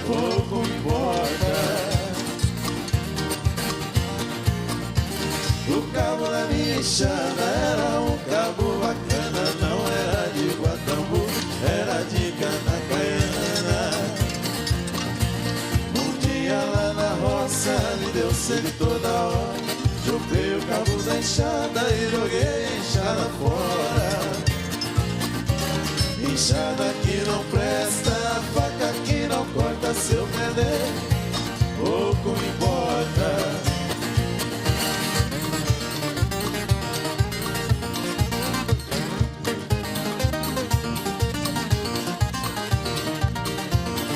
pouco importa. O cabo da minha enxada era um cabo bacana, não era de guatambu, era de cana caiana. Um dia lá na roça me deu sede toda hora, chupei o cabo da enxada e joguei a enxada fora. Enxada que não presta, faca que não corta, se eu perder